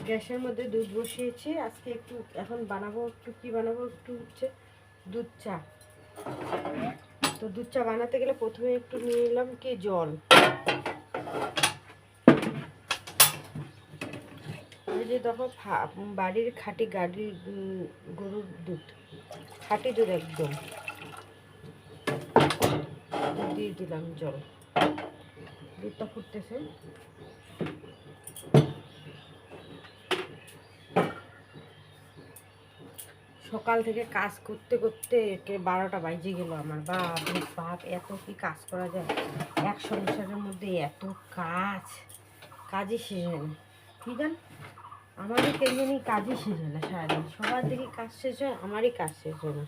গ্যাসের মধ্যে দুধ বসিয়েছি। আজকে একটু এখন বানাবো, একটু কি বানাবো, একটু হচ্ছে দুধ চা। তো দুধ চা বানাতে গেলে প্রথমে একটু নিয়ে নিলাম কি জল। এই যে দেখো বাড়ির খাঁটি গরুর দুধ, খাঁটি দুধ একদম, দিয়ে দিলাম জল। দুধটা ফুটতেছে। সকাল থেকে কাজ করতে করতে 12টা বাজে গেল আমার। বাপ এত কি কাজ করা যায় এক সংসারের মধ্যে, এত কাজই শেষ হয় না। কি জান, আমারই কেন জানি কাজই শেষ হয় না সারাদিন। সবার দিকে কাজ শেষ হয়, আমারই কাজ শেষ হয় না।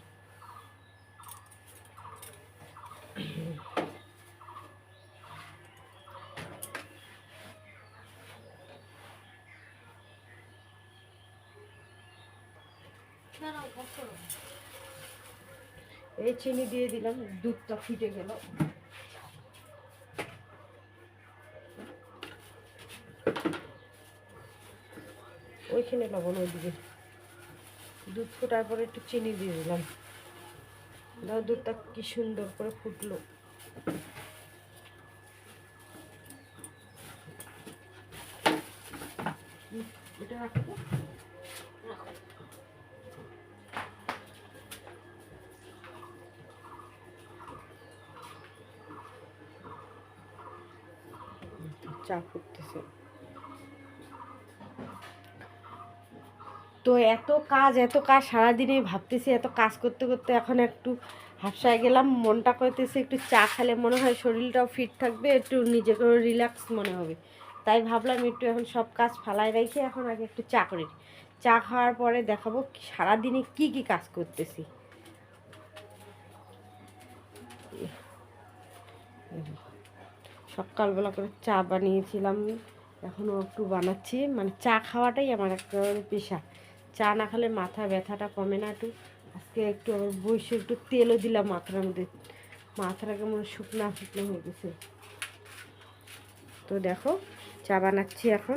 এই চিনি দিয়ে দিলাম, দুধটা ফুটে গেল। ওইখানে লবণ, ওইদিকে দুধ ফোটার পরে একটু চিনি দিয়ে দিলাম। দাও, দুধটা কি সুন্দর করে ফুটলো। এটা রাখবো, চা ফুটতেছে। তো এত কাজ সারাদিনে ভাবতেছি, এত কাজ করতে করতে এখন একটু হাফসায় গেলাম। মনটা করতেছে একটু চা খেলে মনে হয় শরীরটাও ফিট থাকবে, একটু নিজেকে রিল্যাক্স মনে হবে। তাই ভাবলাম একটু এখন সব কাজ ফালাই রেখে এখন আগে একটু চা করি। চা খাওয়ার পরে দেখাবো সারাদিনে কি কি কাজ করতেছি। সকালবেলা করে চা বানিয়েছিলাম, এখনও একটু বানাচ্ছি। মানে চা খাওয়াটাই আমার একটা পেশা। চা না খেলে মাথা ব্যথাটা কমে না। একটু আজকে একটু বসে একটু তেলও দিলাম মাথার মধ্যে, মাথাটা কেমন শুকনা শুকনো হয়ে গেছে। তো দেখো চা বানাচ্ছি এখন।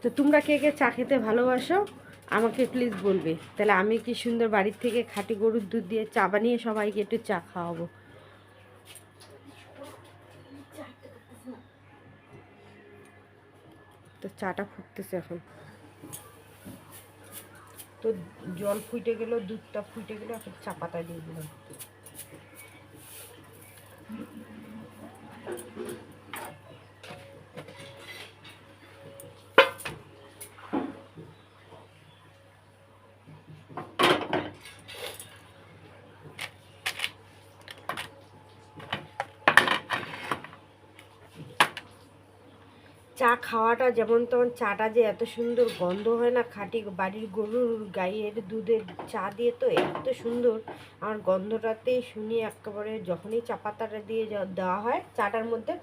তো তোমরা কে কে চা খেতে ভালোবাসো আমাকে প্লিজ বলবে, তাহলে আমি কি সুন্দর বাড়ির থেকে খাঁটি গরুর দুধ দিয়ে চা বানিয়ে সবাইকে একটু চা খাওয়াবো। তো চাটা ফুটতেছে এখন। তো জল ফুটে গেল, দুধটা ফুটে গেল, এখন চা পাতা দিয়ে দিলাম। চা খাওয়াটা যেমন তেমন, চাটা যে এত সুন্দর গন্ধ হয় না, খাঁটি বাড়ির গরুর গাইয়ের দুধের চা দিয়ে তো এত সুন্দর। আমার গন্ধটাতেই শুনি একেবারে, যখনই চা পাতাটা দিয়ে দেওয়া হয় চাটার মধ্যে,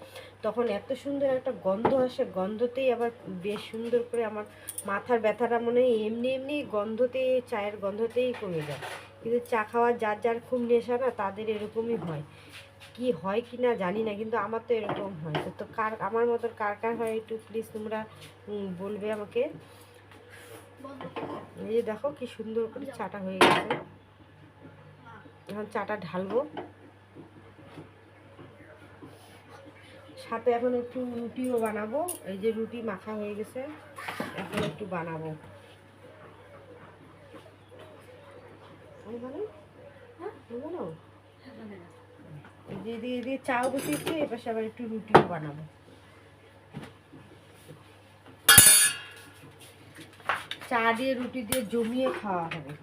তখন এত সুন্দর একটা গন্ধ আসে। গন্ধতেই আবার বেশ সুন্দর করে আমার মাথার ব্যথাটা মনে হয় এমনি এমনি গন্ধতেই, চায়ের গন্ধতেই কমে যায়। কিন্তু চা খাওয়ার যার যার খুব নেশা না, তাদের এরকমই হয়। কি হয় কি না জানি না, কিন্তু আমার তো এরকম হয়। তো কার আমার মতো কার কার হয় একটু প্লিজ তোমরা বলবে আমাকে। এই যে দেখো কি সুন্দর করে চাটা হয়ে গেছে। এখন চাটা ঢালবো, সাথে এখন একটু রুটিও বানাবো। এই যে রুটি মাখা হয়ে গেছে, এখন একটু বানাবো। দিয়ে দিয়ে চাও বসিয়েছি, এবার আবার একটু রুটিও বানাবো। চা দিয়ে রুটি দিয়ে জমিয়ে খাওয়া হবে।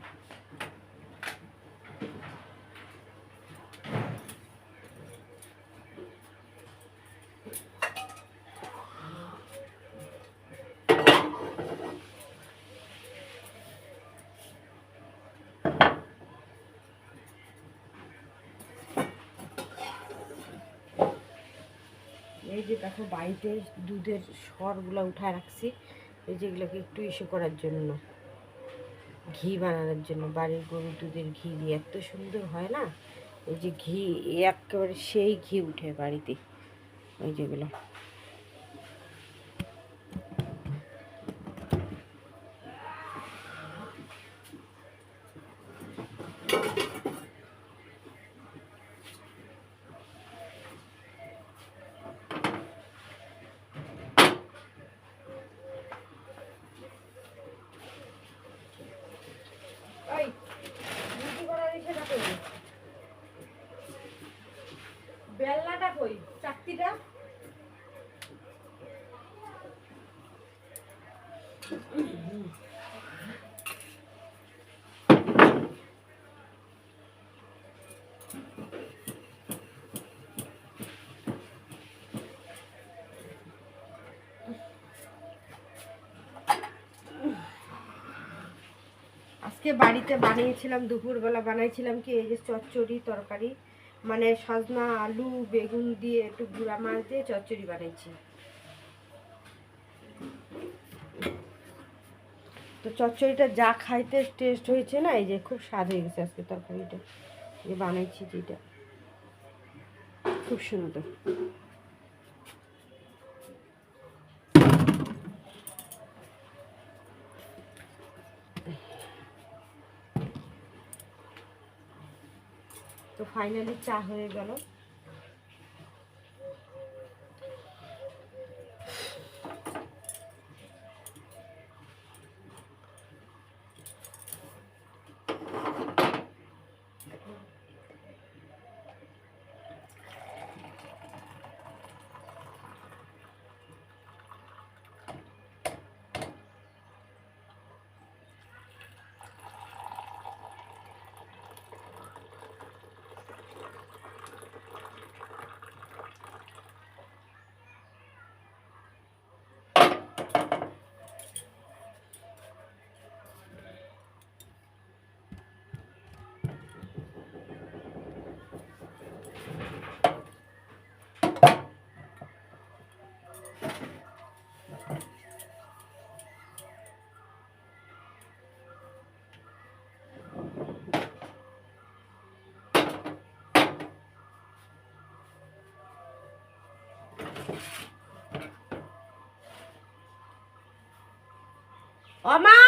এই যে দেখো বাড়িতে দুধের সরগুলো উঠায় রাখছি, এই যেগুলোকে একটু ইসে করার জন্য, ঘি বানানোর জন্য। বাড়ির গরুর দুধের ঘি দিয়ে এত সুন্দর হয় না, এই যে ঘি একেবারে সেই ঘি উঠে বাড়িতে। ওই যেগুলো বেলনাটা কই, চাকতিটা? আজকে বাড়িতে বানিয়েছিলাম, দুপুরবেলা বানাইছিলাম কি এই যে চচ্চড়ি তরকারি, মানে সজনা আলু বেগুন দিয়ে একটু গুঁড়া মাছ দিয়ে চচ্চড়ি বানাইছি। তো চচ্চড়িটা যা খাইতে টেস্ট হয়েছে না, এই যে খুব স্বাদ হয়ে গেছে আজকে তরকারিটা যে বানাইছি, যেটা খুব সুন্দর। তো ফাইনালি চা হয়ে গেল। ও মা!